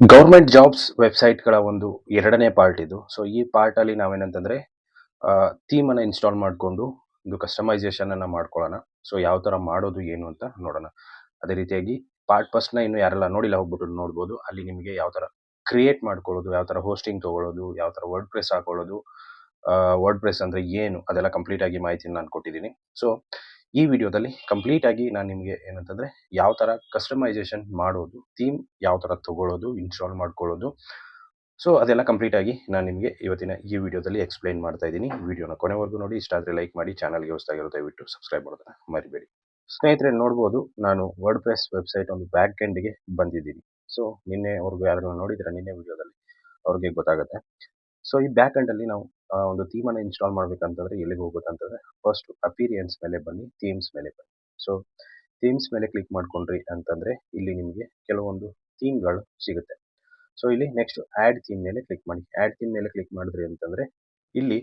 Government jobs ವೆಬ್ಸೈಟ್‌ಗಳ ಒಂದು ಎರಡನೇ part ಇದು. ಸೊ, ಈ ಪಾರ್ಟಲ್ಲಿ ನಾವೇನಂತಂದ್ರೆ ಥೀಮನ್ನು ಇನ್ಸ್ಟಾಲ್ ಮಾಡಿಕೊಂಡು ಒಂದು ಕಸ್ಟಮೈಸೇಷನನ್ನು ಮಾಡ್ಕೊಳ್ಳೋಣ. ಸೊ, ಯಾವ ಥರ ಮಾಡೋದು ಏನು ಅಂತ ನೋಡೋಣ. ಅದೇ ರೀತಿಯಾಗಿ ಪಾರ್ಟ್ ಫಸ್ಟ್‌ನ ಇನ್ನೂ ಯಾರೆಲ್ಲ ನೋಡಿಲ್ಲ ಹೋಗ್ಬಿಟ್ಟು ನೋಡ್ಬೋದು. ಅಲ್ಲಿ ನಿಮಗೆ ಯಾವ ಥರ ಕ್ರಿಯೇಟ್ ಮಾಡ್ಕೊಳ್ಳೋದು, ಯಾವ ಥರ ಹೋಸ್ಟಿಂಗ್ ತೊಗೊಳ್ಳೋದು, ಯಾವ ಥರ ವರ್ಡ್‌ಪ್ರೆಸ್ ಹಾಕೊಳ್ಳೋದು, ವರ್ಡ್‌ಪ್ರೆಸ್ ಅಂದರೆ ಏನು ಅದೆಲ್ಲ ಕಂಪ್ಲೀಟಾಗಿ ಮಾಹಿತಿನ ನಾನು ಕೊಟ್ಟಿದ್ದೀನಿ. ಸೊ, ಈ ವಿಡಿಯೋದಲ್ಲಿ ಕಂಪ್ಲೀಟಾಗಿ ನಾನು ನಿಮಗೆ ಏನಂತಂದರೆ ಯಾವ ಥರ ಕಸ್ಟಮೈಸೇಷನ್ ಮಾಡೋದು, ಥೀಮ್ ಯಾವ ಥರ ತೊಗೊಳ್ಳೋದು, ಇನ್ಸ್ಟಾಲ್ ಮಾಡ್ಕೊಳ್ಳೋದು. ಸೊ, ಅದೆಲ್ಲ ಕಂಪ್ಲೀಟಾಗಿ ನಾನು ನಿಮಗೆ ಇವತ್ತಿನ ಈ ವಿಡಿಯೋದಲ್ಲಿ ಎಕ್ಸ್‌ಪ್ಲೈನ್ ಮಾಡ್ತಾ ಇದ್ದೀನಿ. ವಿಡಿಯೋನ ಕೊನೆವರೆಗೂ ನೋಡಿ. ಇಷ್ಟ ಆದರೆ ಲೈಕ್ ಮಾಡಿ. ಚಾನಲ್‌ಗೆ ಹೊಸದಾಗಿರೋ ದಯವಿಟ್ಟು ಸಬ್ಸ್ಕ್ರೈಬ್ ಮಾಡೋದನ್ನ ಮರಿಬೇಡಿ. ಸ್ನೇಹಿತರೆ ನೋಡ್ಬೋದು, ನಾನು ವರ್ಡ್‌ಪ್ರೆಸ್ ವೆಬ್ಸೈಟ್ ಒಂದು ಬ್ಯಾಕ್ ಎಂಡ್‌ಗೆ ಬಂದಿದ್ದೀನಿ. ಸೊ, ನಿನ್ನೆವರೆಗೂ ಯಾರೆಲ್ಲ ನೋಡಿದ್ದೀರಾ ನಿನ್ನೆ ವಿಡಿಯೋದಲ್ಲಿ ಅವ್ರಿಗೆ ಗೊತ್ತಾಗುತ್ತೆ. ಸೊ, ಈ ಬ್ಯಾಕ್ ಎಂಡಲ್ಲಿ ನಾವು ಒಂದು ಥೀಮನ್ನು ಇನ್ಸ್ಟಾಲ್ ಮಾಡಬೇಕಂತಂದ್ರೆ ಎಲ್ಲಿಗೆ ಹೋಗ್ಬೇಕಂತಂದ್ರೆ ಫಸ್ಟು ಅಪಿರಿಯನ್ಸ್ ಮೇಲೆ ಬನ್ನಿ, ಥೀಮ್ಸ್ ಮೇಲೆ ಬನ್ನಿ. ಸೊ, ಥೀಮ್ಸ್ ಮೇಲೆ ಕ್ಲಿಕ್ ಮಾಡ್ಕೊಂಡ್ರಿ ಅಂತಂದರೆ ಇಲ್ಲಿ ನಿಮಗೆ ಕೆಲವೊಂದು ಥೀಮ್ಗಳು ಸಿಗುತ್ತೆ. ಸೊ, ಇಲ್ಲಿ ನೆಕ್ಸ್ಟ್ ಆ್ಯಡ್ ಥೀಮ್ ಮೇಲೆ ಕ್ಲಿಕ್ ಮಾಡಿ. ಆ್ಯಡ್ ಥೀಮ್ ಮೇಲೆ ಕ್ಲಿಕ್ ಮಾಡಿದ್ರಿ ಅಂತಂದರೆ ಇಲ್ಲಿ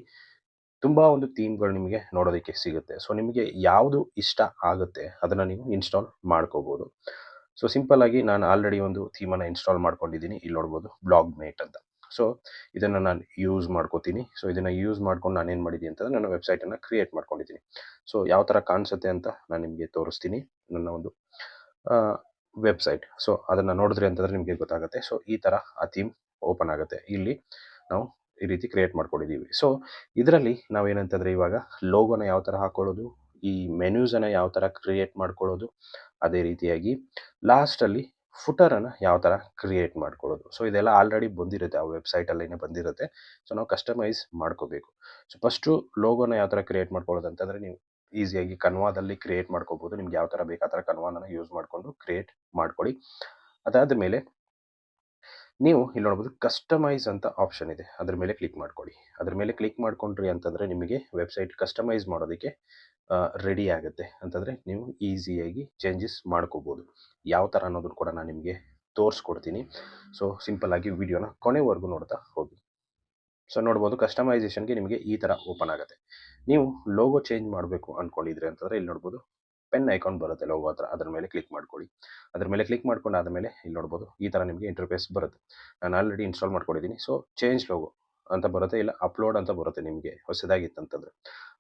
ತುಂಬ ಒಂದು ಥೀಮ್ಗಳು ನಿಮಗೆ ನೋಡೋದಕ್ಕೆ ಸಿಗುತ್ತೆ. ಸೊ, ನಿಮಗೆ ಯಾವುದು ಇಷ್ಟ ಆಗುತ್ತೆ ಅದನ್ನು ನೀವು ಇನ್ಸ್ಟಾಲ್ ಮಾಡ್ಕೋಬೋದು. ಸೊ, ಸಿಂಪಲ್ಲಾಗಿ ನಾನು ಆಲ್ರೆಡಿ ಒಂದು ಥೀಮನ್ನು ಇನ್ಸ್ಟಾಲ್ ಮಾಡ್ಕೊಂಡಿದ್ದೀನಿ. ಇಲ್ಲಿ ನೋಡ್ಬೋದು ಬ್ಲಾಗ್ ಮೇಟ್ ಅಂತ. ಸೊ, ಇದನ್ನು ನಾನು ಯೂಸ್ ಮಾಡ್ಕೋತೀನಿ. ಸೊ, ಇದನ್ನು ಯೂಸ್ ಮಾಡ್ಕೊಂಡು ನಾನೇನು ಮಾಡಿದ್ದೀನಿ ಅಂತಂದರೆ ನನ್ನ ವೆಬ್ಸೈಟನ್ನು ಕ್ರಿಯೇಟ್ ಮಾಡ್ಕೊಂಡಿದ್ದೀನಿ. ಸೊ, ಯಾವ ಥರ ಕಾಣಿಸುತ್ತೆ ಅಂತ ನಾನು ನಿಮಗೆ ತೋರಿಸ್ತೀನಿ ನನ್ನ ಒಂದು ವೆಬ್ಸೈಟ್. ಸೊ, ಅದನ್ನು ನೋಡಿದ್ರಿ ಅಂತಂದರೆ ನಿಮಗೆ ಗೊತ್ತಾಗುತ್ತೆ. ಸೊ, ಈ ಥರ ಆ ಥೀಮ್ ಓಪನ್ ಆಗುತ್ತೆ. ಇಲ್ಲಿ ನಾವು ಈ ರೀತಿ ಕ್ರಿಯೇಟ್ ಮಾಡ್ಕೊಂಡಿದ್ದೀವಿ. ಸೊ, ಇದರಲ್ಲಿ ನಾವೇನಂತಂದರೆ ಇವಾಗ ಲೋಗೋನ ಯಾವ ಥರ ಹಾಕ್ಕೊಳ್ಳೋದು, ಈ ಮೆನ್ಯೂಸನ್ನು ಯಾವ ಥರ ಕ್ರಿಯೇಟ್ ಮಾಡ್ಕೊಳ್ಳೋದು, ಅದೇ ರೀತಿಯಾಗಿ ಲಾಸ್ಟಲ್ಲಿ ಫುಟರನ್ನು ಯಾವ ಥರ ಕ್ರಿಯೇಟ್ ಮಾಡ್ಕೊಳ್ಳೋದು. ಸೊ, ಇದೆಲ್ಲ ಆಲ್ರೆಡಿ ಬಂದಿರುತ್ತೆ, ಆ ವೆಬ್ಸೈಟಲ್ಲೇ ಬಂದಿರುತ್ತೆ. ಸೊ, ನಾವು ಕಸ್ಟಮೈಸ್ ಮಾಡ್ಕೋಬೇಕು. ಸೊ, ಫಸ್ಟು ಲೋಗೋನ ಯಾವ ಥರ ಕ್ರಿಯೇಟ್ ಮಾಡ್ಕೊಳ್ಳೋದು ಅಂತಂದರೆ ನೀವು ಈಸಿಯಾಗಿ ಕನ್ವಾದಲ್ಲಿ ಕ್ರಿಯೇಟ್ ಮಾಡ್ಕೋಬೋದು. ನಿಮ್ಗೆ ಯಾವ ಥರ ಬೇಕು ಆ ಥರ ಕನ್ವಾನ ಯೂಸ್ ಮಾಡಿಕೊಂಡು ಕ್ರಿಯೇಟ್ ಮಾಡ್ಕೊಳ್ಳಿ. ಅದಾದ ಮೇಲೆ ನೀವು ಇಲ್ಲಿ ನೋಡ್ಬೋದು ಕಸ್ಟಮೈಸ್ ಅಂತ ಆಪ್ಷನ್ ಇದೆ. ಅದ್ರ ಮೇಲೆ ಕ್ಲಿಕ್ ಮಾಡ್ಕೊಳ್ಳಿ. ಅದ್ರ ಮೇಲೆ ಕ್ಲಿಕ್ ಮಾಡ್ಕೊಂಡ್ರಿ ಅಂತಂದರೆ ನಿಮಗೆ ವೆಬ್ಸೈಟ್ ಕಸ್ಟಮೈಸ್ ಮಾಡೋದಕ್ಕೆ ರೆಡಿ ಆಗುತ್ತೆ. ಅಂತಂದರೆ ನೀವು ಈಸಿಯಾಗಿ ಚೇಂಜಸ್ ಮಾಡ್ಕೋಬೋದು. ಯಾವ ಥರ ಅನ್ನೋದನ್ನು ಕೂಡ ನಾನು ನಿಮಗೆ ತೋರಿಸ್ಕೊಡ್ತೀನಿ. ಸೊ, ಸಿಂಪಲ್ಲಾಗಿ ವಿಡಿಯೋನ ಕೊನೆವರೆಗೂ ನೋಡ್ತಾ ಹೋಗಿ. ಸೊ, ನೋಡ್ಬೋದು ಕಸ್ಟಮೈಸೇಷನ್ಗೆ ನಿಮಗೆ ಈ ಥರ ಓಪನ್ ಆಗುತ್ತೆ. ನೀವು ಲೋಗೋ ಚೇಂಜ್ ಮಾಡಬೇಕು ಅಂದ್ಕೊಂಡಿದ್ರಿ ಅಂತಂದರೆ ಇಲ್ಲಿ ನೋಡ್ಬೋದು ಪೆನ್ ಐಕಾನ್ ಬರುತ್ತೆ ಲೋಗೋ ಹತ್ರ. ಅದ್ರ ಮೇಲೆ ಕ್ಲಿಕ್ ಮಾಡ್ಕೊಳ್ಳಿ. ಅದ್ರ ಮೇಲೆ ಕ್ಲಿಕ್ ಮಾಡ್ಕೊಂಡಾದಮೇಲೆ ಇಲ್ಲಿ ನೋಡ್ಬೋದು ಈ ಥರ ನಿಮಗೆ ಇಂಟರ್ಫೇಸ್ ಬರುತ್ತೆ. ನಾನು ಆಲ್ರೆಡಿ ಇನ್ಸ್ಟಾಲ್ ಮಾಡ್ಕೊಂಡಿದ್ದೀನಿ. ಸೊ, ಚೇಂಜ್ ಲೋಗೋ ಅಂತ ಬರುತ್ತೆ, ಇಲ್ಲ ಅಪ್ಲೋಡ್ ಅಂತ ಬರುತ್ತೆ ನಿಮಗೆ ಹೊಸದಾಗಿತ್ತಂತಂದರೆ.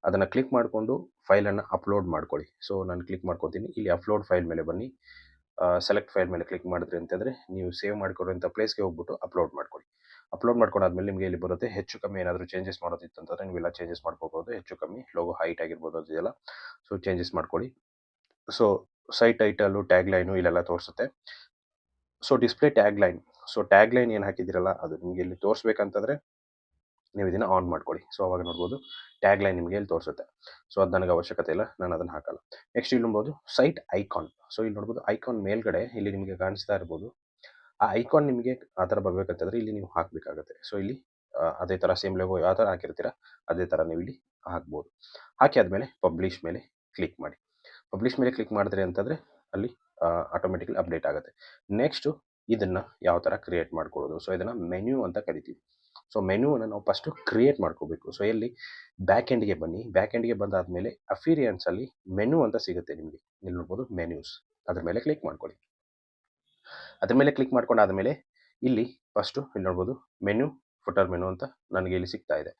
ಅದನ್ನು ಕ್ಲಿಕ್ ಮಾಡಿಕೊಂಡು ಫೈಲನ್ನು ಅಪ್ಲೋಡ್ ಮಾಡ್ಕೊಳ್ಳಿ. ಸೊ, ನಾನು ಕ್ಲಿಕ್ ಮಾಡ್ಕೊತೀನಿ. ಇಲ್ಲಿ ಅಪ್ಲೋಡ್ ಫೈಲ್ ಮೇಲೆ ಬನ್ನಿ. ಸೆಲೆಕ್ಟ್ ಫೈಲ್ ಮೇಲೆ ಕ್ಲಿಕ್ ಮಾಡಿದ್ರಿ ಅಂತಂದರೆ ನೀವು ಸೇವ್ ಮಾಡ್ಕೊಂಡಿರೋಂಥ ಪ್ಲೇಸ್ಗೆ ಹೋಗ್ಬಿಟ್ಟು ಅಪ್ಲೋಡ್ ಮಾಡ್ಕೊಳ್ಳಿ. ಅಪ್ಲೋಡ್ ಮಾಡ್ಕೊಂಡಾದ್ಮೇಲೆ ನಿಮಗೆ ಇಲ್ಲಿ ಬರುತ್ತೆ. ಹೆಚ್ಚು ಕಮ್ಮಿ ಏನಾದರೂ ಚೇಂಜಸ್ ಮಾಡೋದಿತ್ತು ಅಂತಂದರೆ ನೀವೆಲ್ಲ ಚೇಂಜಸ್ ಮಾಡ್ಕೋಬೋದು. ಹೆಚ್ಚು ಕಮ್ಮಿ ಲೋಗೋ ಹೈಟ್ ಆಗಿರ್ಬೋದು ಅದೆಲ್ಲ. ಸೊ, ಚೇಂಜಸ್ ಮಾಡ್ಕೊಳ್ಳಿ. So, site title, tag line ಇಲ್ಲೆಲ್ಲ ತೋರಿಸುತ್ತೆ. So, display tag line. So, tag line ಏನು ಹಾಕಿದ್ದೀರಲ್ಲ ಅದು ನಿಮಗೆ ಇಲ್ಲಿ ತೋರಿಸ್ಬೇಕಂತಂದರೆ ನೀವು ಇದನ್ನು ಆನ್ ಮಾಡ್ಕೊಳ್ಳಿ. ಸೊ, ಅವಾಗ ನೋಡ್ಬೋದು ಟ್ಯಾಗ್ ಲೈನ್ ನಿಮಗೆ ಇಲ್ಲಿ ತೋರಿಸುತ್ತೆ. ಸೊ, ಅದು ನನಗೆ ಅವಶ್ಯಕತೆ ಇಲ್ಲ, ನಾನು ಅದನ್ನು ಹಾಕಲ್ಲ. ನೆಕ್ಸ್ಟ್ ಇಲ್ಲಿ ನೋಡ್ಬೋದು ಸೈಟ್ ಐಕಾನ್. ಸೊ, ಇಲ್ಲಿ ನೋಡ್ಬೋದು ಐಕಾನ್ ಮೇಲ್ಗಡೆ ಇಲ್ಲಿ ನಿಮಗೆ ಕಾಣಿಸ್ತಾ ಇರ್ಬೋದು. ಆ ಐಕಾನ್ ನಿಮಗೆ ಆ ಥರ ಬರಬೇಕಂತಂದರೆ ಇಲ್ಲಿ ನೀವು ಹಾಕಬೇಕಾಗುತ್ತೆ. ಸೊ, ಇಲ್ಲಿ ಅದೇ ಥರ ಸೇಮ್ ಲೋಗೋ ಯಾವ ಥರ ಹಾಕಿರ್ತೀರ ಅದೇ ಥರ ನೀವು ಇಲ್ಲಿ ಹಾಕ್ಬೋದು. ಹಾಕಿ ಆದಮೇಲೆ ಪಬ್ಲಿಷ್ ಮೇಲೆ ಕ್ಲಿಕ್ ಮಾಡಿ. ಪಬ್ಲಿಷ್ ಮೇಲೆ ಕ್ಲಿಕ್ ಮಾಡಿದ್ರಿ ಅಂತಂದರೆ ಅಲ್ಲಿ ಆಟೋಮೆಟಿಕಲಿ ಅಪ್ಡೇಟ್ ಆಗುತ್ತೆ. ನೆಕ್ಸ್ಟು ಇದನ್ನು ಯಾವ ಥರ ಕ್ರಿಯೇಟ್ ಮಾಡ್ಕೊಳ್ಳೋದು. ಸೊ, ಇದನ್ನು ಮೆನ್ಯೂ ಅಂತ ಕರಿತೀವಿ. ಸೊ, ಮೆನ್ಯೂವನ್ನು ನಾವು ಫಸ್ಟು ಕ್ರಿಯೇಟ್ ಮಾಡ್ಕೋಬೇಕು. ಸೊ, ಎಲ್ಲಿ ಬ್ಯಾಕ್ ಎಂಡ್ಗೆ ಬನ್ನಿ. ಬ್ಯಾಕ್ ಎಂಡ್ಗೆ ಬಂದಾದಮೇಲೆ ಅಫಿರಿಯನ್ಸಲ್ಲಿ ಮೆನು ಅಂತ ಸಿಗುತ್ತೆ ನಿಮಗೆ. ಇಲ್ಲಿ ನೋಡ್ಬೋದು ಮೆನ್ಯೂಸ್. ಅದ್ರ ಮೇಲೆ ಕ್ಲಿಕ್ ಮಾಡ್ಕೊಳ್ಳಿ. ಅದ್ರ ಮೇಲೆ ಕ್ಲಿಕ್ ಮಾಡ್ಕೊಂಡಾದಮೇಲೆ ಇಲ್ಲಿ ಫಸ್ಟು ಇಲ್ಲಿ ನೋಡ್ಬೋದು ಮೆನು, ಫುಟರ್ ಮೆನು ಅಂತ ನನಗೆ ಇಲ್ಲಿ ಸಿಗ್ತಾ ಇದೆ.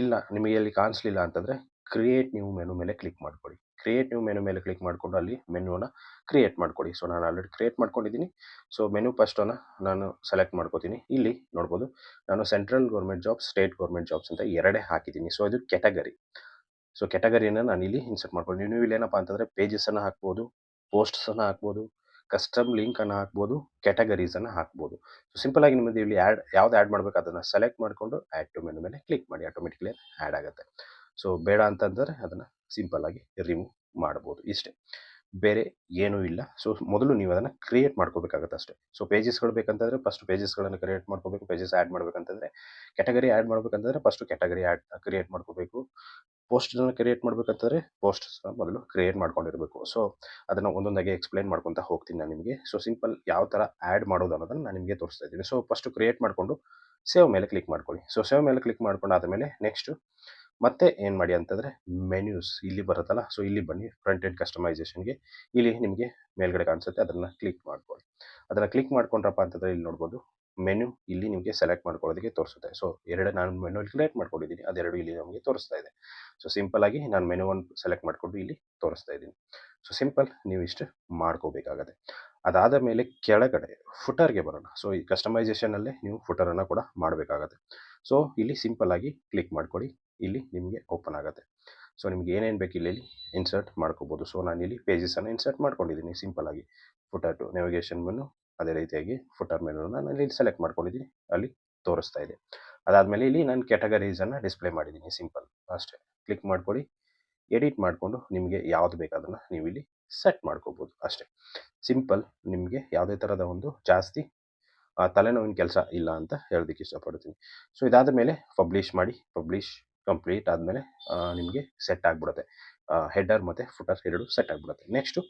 ಇಲ್ಲ ನಿಮಗೆ ಇಲ್ಲಿ ಕಾಣಿಸ್ಲಿಲ್ಲ ಅಂತಂದರೆ ಕ್ರಿಯೇಟ್ ನ್ಯೂ ಮೆನು ಮೇಲೆ ಕ್ಲಿಕ್ ಮಾಡ್ಕೊಳ್ಳಿ. ಕ್ರಿಯೇಟ್ ನ್ಯೂ ಮೆನು ಮೇಲೆ ಕ್ಲಿಕ್ ಮಾಡಿಕೊಂಡು ಅಲ್ಲಿ ಮೆನುವನ್ನ ಕ್ರಿಯೇಟ್ ಮಾಡ್ಕೊಳ್ಳಿ. ಸೊ, ನಾನು ಆಲ್ರೆಡಿ ಕ್ರಿಯೇಟ್ ಮಾಡ್ಕೊಂಡಿದ್ದೀನಿ. ಸೊ, ಮೆನು ಫಸ್ಟನ್ನು ನಾನು ಸೆಲೆಕ್ಟ್ ಮಾಡ್ಕೋತೀನಿ. ಇಲ್ಲಿ ನೋಡ್ಬೋದು ನಾನು central government jobs, state government jobs ಅಂತ ಎರಡೇ ಹಾಕಿದ್ದೀನಿ. ಸೊ, ಇದು ಕ್ಯಾಟಗರಿ. ಸೊ, ಕ್ಯಾಟಗರಿನ ನಾನು ಇಲ್ಲಿ ಇನ್ಸರ್ಟ್ ಮಾಡ್ಕೊಂಡು ನೀವು ಇಲ್ಲೇನಪ್ಪ ಅಂತಂದರೆ ಪೇಜಸನ್ನು ಹಾಕ್ಬೋದು, ಪೋಸ್ಟ್ಸನ್ನು ಹಾಕ್ಬೋದು, ಕಸ್ಟಮ್ ಲಿಂಕನ್ನು ಹಾಕ್ಬೋದು, ಕ್ಯಾಟಗರೀಸನ್ನು ಹಾಕ್ಬೋದು. ಸೊ, ಸಿಂಪಲ್ಲಾಗಿ ನಿಮ್ಮದು ಇಲ್ಲಿ ಯಾವ್ದು ಆ್ಯಡ್ ಮಾಡಬೇಕು ಅದನ್ನು ಸೆಲೆಕ್ಟ್ ಮಾಡಿಕೊಂಡು ಆ್ಯಡ್ ಟು ಮೆನು ಮೇಲೆ ಕ್ಲಿಕ್ ಮಾಡಿ. ಆಟೋಮೆಟಿಕಲಿ ಆ್ಯಡ್ ಆಗುತ್ತೆ. ಸೊ, ಬೇಡ ಅಂತಂದರೆ ಅದನ್ನು ಸಿಂಪಲ್ಲಾಗಿ ರಿಮೂವ್ ಮಾಡ್ಬೋದು. ಇಷ್ಟೇ, ಬೇರೆ ಏನೂ ಇಲ್ಲ. ಸೊ, ಮೊದಲು ನೀವು ಅದನ್ನು ಕ್ರಿಯೇಟ್ ಮಾಡ್ಕೋಬೇಕಾಗತ್ತೆ ಅಷ್ಟೇ. ಸೊ, ಪೇಜಸ್ಗಳು ಬೇಕಂತಂದರೆ ಫಸ್ಟ್ ಪೇಜಸ್ಗಳನ್ನು ಕ್ರಿಯೇಟ್ ಮಾಡ್ಕೋಬೇಕು. ಪೇಜಸ್ ಆ್ಯಡ್ ಮಾಡಬೇಕಂತಂದರೆ ಕ್ಯಾಟಗರಿ ಆ್ಯಡ್ ಮಾಡಬೇಕಂತಂದರೆ ಫಸ್ಟು ಕ್ಯಾಟಗರಿ ಕ್ರಿಯೇಟ್ ಮಾಡ್ಕೋಬೇಕು. ಪೋಸ್ಟನ್ನು ಕ್ರಿಯೇಟ್ ಮಾಡಬೇಕಂತಂದರೆ ಪೋಸ್ಟ್ಸ್ನ ಮೊದಲು ಕ್ರಿಯೇಟ್ ಮಾಡ್ಕೊಂಡಿರಬೇಕು. ಸೊ, ಅದನ್ನು ಒಂದೊಂದಾಗಿ ಎಕ್ಸ್ಪ್ಲೇನ್ ಮಾಡ್ಕೊತಾ ಹೋಗ್ತೀನಿ ನಾನು ನಿಮಗೆ. ಸೊ, ಸಿಂಪಲ್ ಯಾವ ಥರ ಆ್ಯಡ್ ಮಾಡೋದು ಅನ್ನೋದನ್ನು ನಾನು ನಿಮಗೆ ತೋರಿಸ್ತಾ ಇದ್ದೀನಿ. ಸೊ, ಫಸ್ಟು ಕ್ರಿಯೇಟ್ ಮಾಡಿಕೊಂಡು ಸೇವ್ ಮೇಲೆ ಕ್ಲಿಕ್ ಮಾಡ್ಕೊಳ್ಳಿ. ಸೊ, ಸೇವ್ ಮೇಲೆ ಕ್ಲಿಕ್ ಮಾಡ್ಕೊಂಡಾದಮೇಲೆ ನೆಕ್ಸ್ಟು ಮತ್ತೆ ಏನು ಮಾಡಿ ಅಂತಂದರೆ ಮೆನ್ಯೂಸ್ ಇಲ್ಲಿ ಬರುತ್ತಲ್ಲ. ಸೊ, ಇಲ್ಲಿ ಬನ್ನಿ ಫ್ರಂಟ್ ಎಂಡ್ ಕಸ್ಟಮೈಸೇಷನ್ಗೆ. ಇಲ್ಲಿ ನಿಮಗೆ ಮೇಲ್ಗಡೆ ಕಾಣಿಸುತ್ತೆ ಅದನ್ನು ಕ್ಲಿಕ್ ಮಾಡ್ಕೊಳ್ಳಿ. ಅದನ್ನು ಕ್ಲಿಕ್ ಮಾಡ್ಕೊಂಡ್ರಪ್ಪ ಅಂತಂದರೆ ಇಲ್ಲಿ ನೋಡ್ಬೋದು ಮೆನು ಇಲ್ಲಿ ನಿಮಗೆ ಸೆಲೆಕ್ಟ್ ಮಾಡ್ಕೊಳ್ಳೋದಕ್ಕೆ ತೋರಿಸುತ್ತೆ. ಸೊ ನಾನು ಮೆನು ಕ್ರಿಯೇಟ್ ಮಾಡ್ಕೊಂಡಿದ್ದೀನಿ, ಅದೆರಡು ಇಲ್ಲಿ ನಮಗೆ ತೋರಿಸ್ತಾ ಇದೆ. ಸೊ ಸಿಂಪಲ್ ಆಗಿ ನಾನು ಮೆನುವನ್ನು ಸೆಲೆಕ್ಟ್ ಮಾಡಿಕೊಂಡು ಇಲ್ಲಿ ತೋರಿಸ್ತಾ ಇದ್ದೀನಿ. ಸೊ ಸಿಂಪಲ್ ನೀವು ಇಷ್ಟು ಮಾಡ್ಕೋಬೇಕಾಗತ್ತೆ. ಅದಾದ ಮೇಲೆ ಕೆಳಗಡೆ ಫುಟರ್ಗೆ ಬರೋಣ. ಸೊ ಈ ಕಸ್ಟಮೈಸೇಷನಲ್ಲೇ ನೀವು ಫುಟರನ್ನು ಕೂಡ ಮಾಡಬೇಕಾಗತ್ತೆ. ಸೊ ಇಲ್ಲಿ ಸಿಂಪಲ್ ಆಗಿ ಕ್ಲಿಕ್ ಮಾಡ್ಕೊಳ್ಳಿ, ಇಲ್ಲಿ ನಿಮಗೆ ಓಪನ್ ಆಗುತ್ತೆ. ಸೊ ನಿಮ್ಗೆ ಏನೇನು ಬೇಕು ಇಲ್ಲಿ ಇನ್ಸರ್ಟ್ ಮಾಡ್ಕೋಬೋದು. ಸೊ ನಾನು ಇಲ್ಲಿ ಪೇಜಸನ್ನು ಇನ್ಸರ್ಟ್ ಮಾಡ್ಕೊಂಡಿದ್ದೀನಿ ಸಿಂಪಲ್ ಆಗಿ. ಫುಟರ್ ಟು ನ್ಯಾವಿಗೇಷನ್ ಮೆನು, ಅದೇ ರೀತಿಯಾಗಿ ಫುಟರ್ ಮೆನುನ ನಾನು ಇಲ್ಲಿ ಸೆಲೆಕ್ಟ್ ಮಾಡ್ಕೊಂಡಿದ್ದೀನಿ, ಅಲ್ಲಿ ತೋರಿಸ್ತಾ ಇದೆ. ಅದಾದಮೇಲೆ ಇಲ್ಲಿ ನಾನು ಕ್ಯಾಟಗರೀಸನ್ನು ಡಿಸ್ಪ್ಲೇ ಮಾಡಿದ್ದೀನಿ ಸಿಂಪಲ್ ಅಷ್ಟೇ. ಕ್ಲಿಕ್ ಮಾಡ್ಕೊಳ್ಳಿ, ಎಡಿಟ್ ಮಾಡಿಕೊಂಡು ನಿಮಗೆ ಯಾವುದು ಬೇಕು ಅದನ್ನು ನೀವು ಇಲ್ಲಿ ಸೆಟ್ ಮಾಡ್ಕೋಬೋದು ಅಷ್ಟೇ. ಸಿಂಪಲ್, ನಿಮಗೆ ಯಾವುದೇ ಥರದ ಒಂದು ಜಾಸ್ತಿ ತಲೆನೋವಿನ ಕೆಲಸ ಇಲ್ಲ ಅಂತ ಹೇಳೋದಕ್ಕೆ ಇಷ್ಟಪಡ್ತೀನಿ. ಸೊ ಇದಾದ ಮೇಲೆ ಪಬ್ಲಿಷ್ ಮಾಡಿ, ಪಬ್ಲಿಷ್ ಕಂಪ್ಲೀಟ್ ಆದಮೇಲೆ ನಿಮಗೆ ಸೆಟ್ ಆಗಿಬಿಡುತ್ತೆ. ಹೆಡರ್ ಮತ್ತು ಫುಟರ್ ಎರಡು ಸೆಟ್ ಆಗಿಬಿಡುತ್ತೆ. ನೆಕ್ಸ್ಟು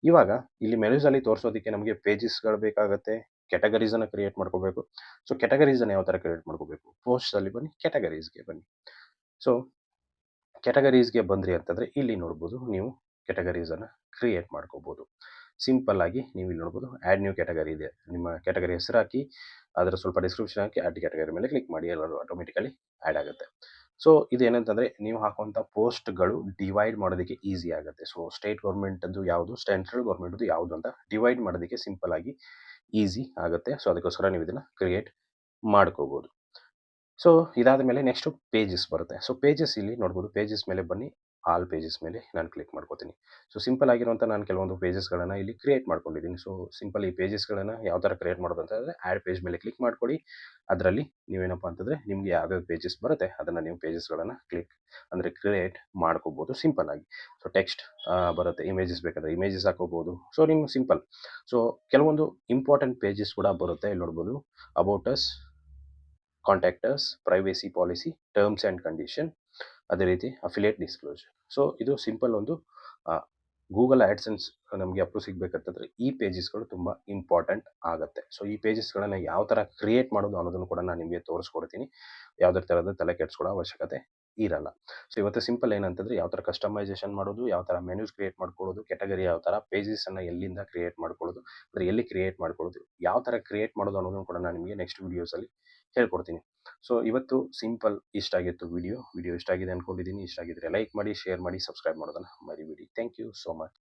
ಇವಾಗ ಇಲ್ಲಿ ಮೆನುಸಲ್ಲಿ ತೋರಿಸೋದಕ್ಕೆ ನಮಗೆ ಪೇಜಸ್ಗಳು ಬೇಕಾಗುತ್ತೆ, ಕ್ಯಾಟಗರೀಸನ್ನು ಕ್ರಿಯೇಟ್ ಮಾಡ್ಕೋಬೇಕು. ಸೊ ಕ್ಯಾಟಗರೀಸನ್ನು ಯಾವ ಥರ ಕ್ರಿಯೇಟ್ ಮಾಡ್ಕೋಬೇಕು? ಪೋಸ್ಟಲ್ಲಿ ಬನ್ನಿ, ಕ್ಯಾಟಗರೀಸ್ಗೆ ಬನ್ನಿ. ಸೊ ಕ್ಯಾಟಗರೀಸ್ಗೆ ಬಂದ್ರಿ ಅಂತಂದರೆ ಇಲ್ಲಿ ನೋಡ್ಬೋದು, ನೀವು ಕ್ಯಾಟಗರೀಸನ್ನು ಕ್ರಿಯೇಟ್ ಮಾಡ್ಕೋಬೋದು. ಸಿಂಪಲ್ ಆಗಿ ನೀವು ಇಲ್ಲಿ ನೋಡ್ಬೋದು, ಆ್ಯಡ್ ನ್ಯೂ ಕ್ಯಾಟಗರಿ ಇದೆ. ನಿಮ್ಮ ಕ್ಯಾಟಗರಿ ಹೆಸರು ಹಾಕಿ, ಅದರ ಸ್ವಲ್ಪ ಡಿಸ್ಕ್ರಿಪ್ಷನ್ ಹಾಕಿ, ಆ್ಯಡ್ ಕ್ಯಾಟಗರಿ ಮೇಲೆ ಕ್ಲಿಕ್ ಮಾಡಿ, ಎಲ್ಲರೂ ಆಟೋಮೆಟಿಕಲಿ ಆ್ಯಡ್ ಆಗುತ್ತೆ. ಸೊ ಇದೇನಂತಂದರೆ ನೀವು ಹಾಕುವಂಥ ಪೋಸ್ಟ್ಗಳು ಡಿವೈಡ್ ಮಾಡೋದಕ್ಕೆ ಈಸಿ ಆಗುತ್ತೆ. ಸೊ ಸ್ಟೇಟ್ ಗೌರ್ಮೆಂಟದ್ದು ಯಾವುದು, ಸೆಂಟ್ರಲ್ ಗೌರ್ಮೆಂಟದ್ದು ಯಾವುದು ಅಂತ ಡಿವೈಡ್ ಮಾಡೋದಕ್ಕೆ ಸಿಂಪಲ್ ಆಗಿ ಈಸಿ ಆಗುತ್ತೆ. ಸೊ ಅದಕ್ಕೋಸ್ಕರ ನೀವು ಇದನ್ನು ಕ್ರಿಯೇಟ್ ಮಾಡ್ಕೋಬೋದು. ಸೊ ಇದಾದ ಮೇಲೆ ನೆಕ್ಸ್ಟು ಪೇಜಸ್ ಬರುತ್ತೆ. ಸೊ ಪೇಜಸ್ ಇಲ್ಲಿ ನೋಡ್ಬೋದು, ಪೇಜಸ್ ಮೇಲೆ ಬನ್ನಿ, ಆಲ್ ಪೇಜಸ್ ಮೇಲೆ ನಾನು ಕ್ಲಿಕ್ ಮಾಡ್ಕೋತೀನಿ. ಸೊ ಸಿಂಪಲ್ ಆಗಿರುವಂಥ ನಾನು ಕೆಲವೊಂದು ಪೇಜಸ್ಗಳನ್ನು ಇಲ್ಲಿ ಕ್ರಿಯೇಟ್ ಮಾಡ್ಕೊಂಡಿದ್ದೀನಿ. ಸೊ ಸಿಂಪಲ್ ಈ ಪೇಜಸ್ಗಳನ್ನು ಯಾವ ಥರ ಕ್ರಿಯೇಟ್ ಮಾಡೋದು ಅಂತಂದರೆ, ಆ್ಯಡ್ ಪೇಜ್ ಮೇಲೆ ಕ್ಲಿಕ್ ಮಾಡ್ಕೊಳ್ಳಿ. ಅದರಲ್ಲಿ ನೀವೇನಪ್ಪ ಅಂತಂದರೆ ನಿಮಗೆ ಯಾವ್ಯಾವ ಪೇಜಸ್ ಬರುತ್ತೆ ಅದನ್ನು ನೀವು ಪೇಜಸ್ಗಳನ್ನು ಕ್ರಿಯೇಟ್ ಮಾಡ್ಕೋಬೋದು ಸಿಂಪಲ್ ಆಗಿ. ಸೊ ಟೆಕ್ಸ್ಟ್ ಬರುತ್ತೆ, ಇಮೇಜಸ್ ಬೇಕಾದರೆ ಇಮೇಜಸ್ ಹಾಕೋಬೋದು. ಸೊ ನಿಮ್ಗೆ ಸಿಂಪಲ್. ಸೊ ಕೆಲವೊಂದು ಇಂಪಾರ್ಟೆಂಟ್ ಪೇಜಸ್ ಕೂಡ ಬರುತ್ತೆ, ಇಲ್ಲಿ ನೋಡ್ಬೋದು. About us, contact us, privacy policy, terms and condition, ಅದೇ ರೀತಿ ಅಫಿಲಿಯೇಟ್ ಡಿಸ್ಕ್ಲೋಜರ್. ಸೊ ಇದು ಸಿಂಪಲ್ ಒಂದು ಗೂಗಲ್ ಆ್ಯಡ್ಸೆನ್ಸ್ ನಮಗೆ ಅಪ್ರೂವ್ ಸಿಗಬೇಕಂತಂದರೆ ಈ ಪೇಜಸ್ಗಳು ತುಂಬ ಇಂಪಾರ್ಟೆಂಟ್ ಆಗುತ್ತೆ. ಸೊ ಈ ಪೇಜಸ್ಗಳನ್ನು ಯಾವ ಥರ ಕ್ರಿಯೇಟ್ ಮಾಡೋದು ಅನ್ನೋದನ್ನು ಕೂಡ ನಾನು ನಿಮಗೆ ತೋರಿಸ್ಕೊಡ್ತೀನಿ. ಯಾವುದೇ ಥರದ ತಲೆ ಕೆಡಿಸ್ಕೊಳ್ಳೋ ಅವಶ್ಯಕತೆ ಇರಲ್ಲ. ಸೊ ಇವತ್ತು ಸಿಂಪಲ್ ಏನಂತಂದರೆ ಯಾವ ಥರ ಕಸ್ಟಮೈಸೇಷನ್ ಮಾಡೋದು, ಯಾವ ಥರ ಮೆನ್ಯೂಸ್ ಕ್ರಿಯೇಟ್ ಮಾಡ್ಕೊಳ್ಳೋದು, ಕ್ಯಾಟಗರಿ ಯಾವ ಥರ, ಪೇಜಸನ್ನು ಎಲ್ಲಿಂದ ಕ್ರಿಯೇಟ್ ಮಾಡ್ಕೊಳ್ಳೋದು, ಅಂದರೆ ಎಲ್ಲಿ ಕ್ರಿಯೇಟ್ ಮಾಡ್ಕೊಳ್ಳೋದು, ಯಾವ ಥರ ಕ್ರಿಯೇಟ್ ಮಾಡೋದು ಅನ್ನೋದನ್ನು ಕೂಡ ನಾನು ನಿಮಗೆ ನೆಕ್ಸ್ಟ್ ವೀಡಿಯೋಸಲ್ಲಿ ಹೇಳ್ಕೊಡ್ತೀನಿ. ಸೊ ಇವತ್ತು ಸಿಂಪಲ್ ಇಷ್ಟ ಆಗಿತ್ತು ವಿಡಿಯೋ ಇಷ್ಟ ಆಗಿದೆ ಅಂದ್ಕೊಂಡಿದ್ದೀನಿ. ಇಷ್ಟ ಆಗಿದ್ರೆ ಲೈಕ್ ಮಾಡಿ, ಶೇರ್ ಮಾಡಿ, ಸಬ್ಸ್ಕ್ರೈಬ್ ಮಾಡೋದನ್ನು ಮರಿಬೇಡಿ. Thank you so much.